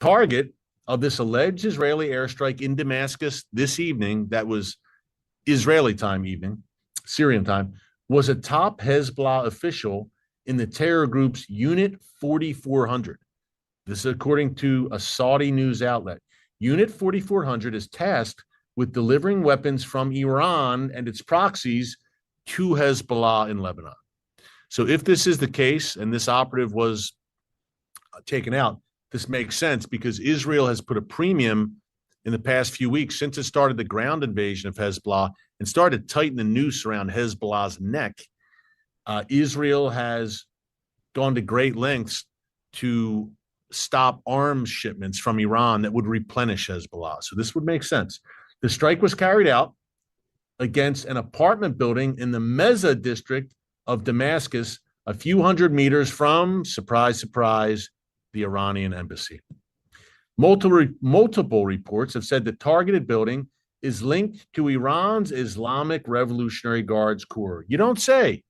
target of this alleged Israeli airstrike in Damascus this evening, that was Israeli time evening, Syrian time, was a top Hezbollah official in the terror group's Unit 4400. This is according to a Saudi news outlet. Unit 4400 is tasked with delivering weapons from Iran and its proxies to Hezbollah in Lebanon. So if this is the case and this operative was taken out, this makes sense because Israel has put a premium in the past few weeks since it started the ground invasion of Hezbollah and started to tighten the noose around Hezbollah's neck. Israel has gone to great lengths to stop arms shipments from Iran that would replenish Hezbollah. So this would make sense. The strike was carried out against an apartment building in the Meza district of Damascus, a few hundred meters from, surprise, surprise, the Iranian embassy. Multiple reports have said the targeted building is linked to Iran's Islamic Revolutionary Guards Corps. You don't say.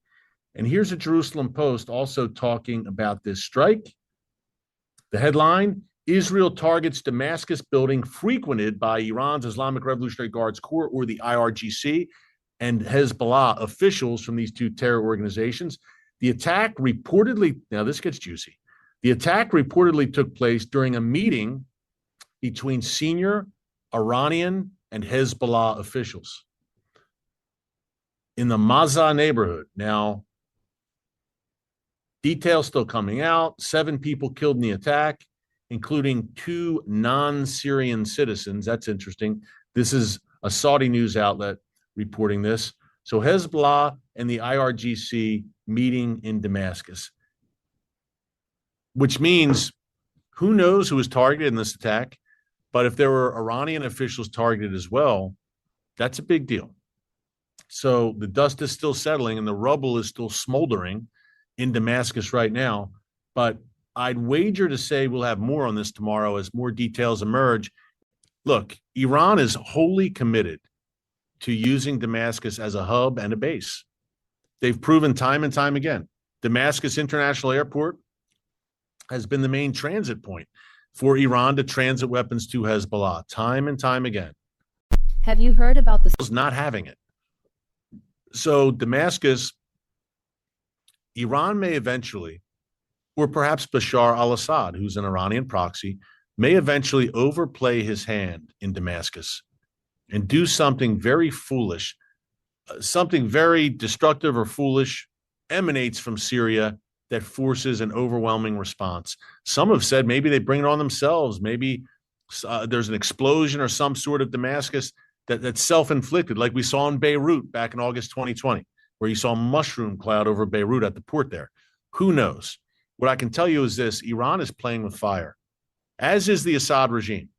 And here's a Jerusalem Post also talking about this strike. The headline, Israel targets Damascus building frequented by Iran's Islamic Revolutionary Guards Corps, or the IRGC, and Hezbollah officials from these two terror organizations. The attack reportedly, now this gets juicy, the attack reportedly took place during a meeting between senior Iranian and Hezbollah officials in the Maza neighborhood. Now, details still coming out. 7 people killed in the attack, including 2 non-Syrian citizens. That's interesting. This is a Saudi news outlet reporting this. So Hezbollah and the IRGC meeting in Damascus, which means who knows who was targeted in this attack. But if there were Iranian officials targeted as well, that's a big deal. So the dust is still settling and the rubble is still smoldering in Damascus right now. But I'd wager to say we'll have more on this tomorrow as more details emerge. Look, Iran is wholly committed to using Damascus as a hub and a base. They've proven time and time again. Damascus International Airport has been the main transit point for Iran to transit weapons to Hezbollah time and time again. Have you heard about this? Not having it. So Damascus, Iran may eventually, or perhaps Bashar al-Assad, who's an Iranian proxy, may eventually overplay his hand in Damascus and do something very foolish, something very destructive or foolish emanates from Syria that forces an overwhelming response. Some have said maybe they bring it on themselves. Maybe there's an explosion or some sort of Damascus that's self-inflicted, like we saw in Beirut back in August 2020, where you saw a mushroom cloud over Beirut at the port there. Who knows? What I can tell you is this: Iran is playing with fire, as is the Assad regime.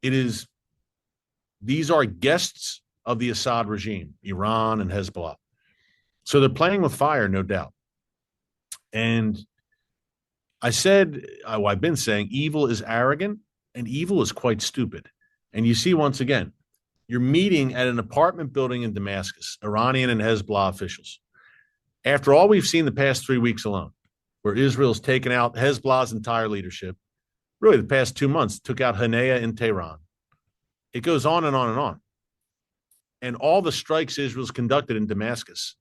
These are guests of the Assad regime, Iran and Hezbollah. So they're playing with fire, no doubt. And I've been saying evil is arrogant and evil is quite stupid. And you see, once again, you're meeting at an apartment building in Damascus, Iranian and Hezbollah officials. After all we've seen the past 3 weeks alone, where Israel's taken out Hezbollah's entire leadership, really the past 2 months, took out Hanea in Tehran. It goes on and on and on. And all the strikes Israel's conducted in Damascus,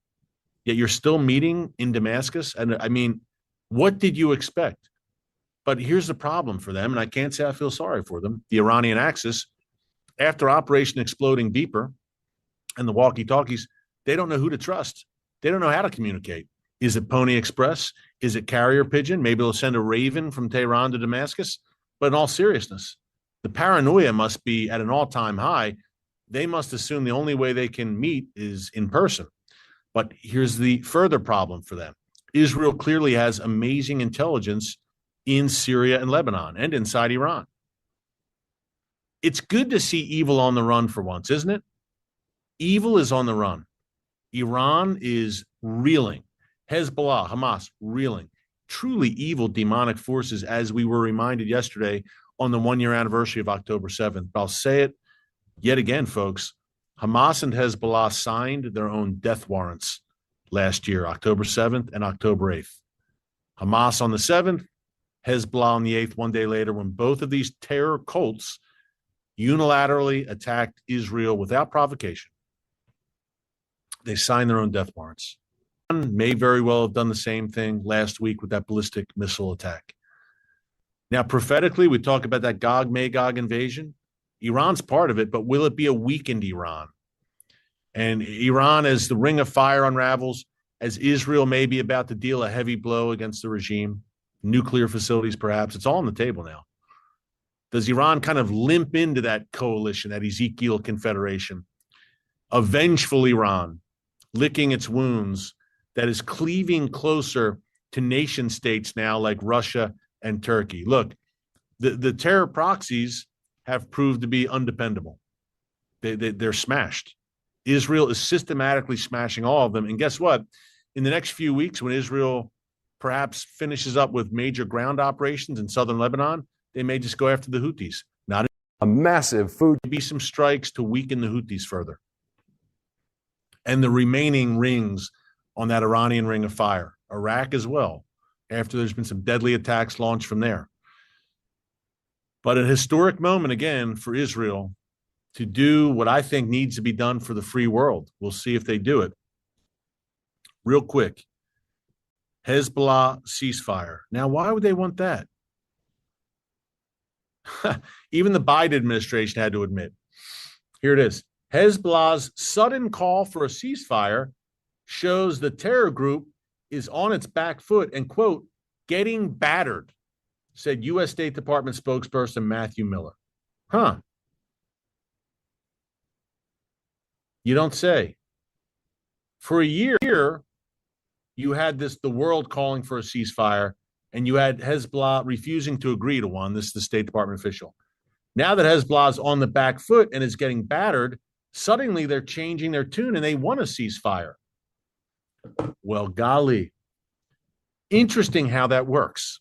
yet you're still meeting in Damascus. And I mean, what did you expect? But here's the problem for them, and I can't say I feel sorry for them. The Iranian Axis, after Operation Exploding Beeper and the walkie-talkies, they don't know who to trust. They don't know how to communicate. Is it Pony Express? Is it carrier pigeon? Maybe they'll send a Raven from Tehran to Damascus. But in all seriousness, the paranoia must be at an all-time high. They must assume the only way they can meet is in person. But here's the further problem for them. Israel clearly has amazing intelligence in Syria and Lebanon and inside Iran. It's good to see evil on the run for once, isn't it? Evil is on the run. Iran is reeling. Hezbollah, Hamas, reeling. Truly evil demonic forces, as we were reminded yesterday on the 1-year anniversary of October 7th. But I'll say it yet again, folks. Hamas and Hezbollah signed their own death warrants last year, October 7th and October 8th. Hamas on the 7th, Hezbollah on the 8th, one day later, when both of these terror cults unilaterally attacked Israel without provocation. They signed their own death warrants. Iran may very well have done the same thing last week with that ballistic missile attack. Now, prophetically, we talk about that Gog-Magog invasion. Iran's part of it, but will it be a weakened Iran? And Iran, as the ring of fire unravels, as Israel may be about to deal a heavy blow against the regime, nuclear facilities perhaps, it's all on the table now. Does Iran kind of limp into that coalition, that Ezekiel confederation, a vengeful Iran, licking its wounds, that is cleaving closer to nation states now like Russia and Turkey? Look, the terror proxies have proved to be undependable. They're smashed. Israel is systematically smashing all of them. And guess what? In the next few weeks, when Israel perhaps finishes up with major ground operations in southern Lebanon, they may just go after the Houthis. Not a massive food. Be some strikes to weaken the Houthis further. And the remaining rings on that Iranian ring of fire, Iraq as well, after there's been some deadly attacks launched from there. But a historic moment again for Israel to do what I think needs to be done for the free world. We'll see if they do it. Real quick, Hezbollah ceasefire. Now, why would they want that? Even the Biden administration had to admit. Here it is. Hezbollah's sudden call for a ceasefire shows the terror group is on its back foot and, quote, getting battered, said U.S. State Department spokesperson Matthew Miller. Huh. You don't say. For a year, you had the world calling for a ceasefire, and you had Hezbollah refusing to agree to one. This is the State Department official. Now that Hezbollah is on the back foot and is getting battered, suddenly they're changing their tune and they want a ceasefire. Well, golly, interesting how that works.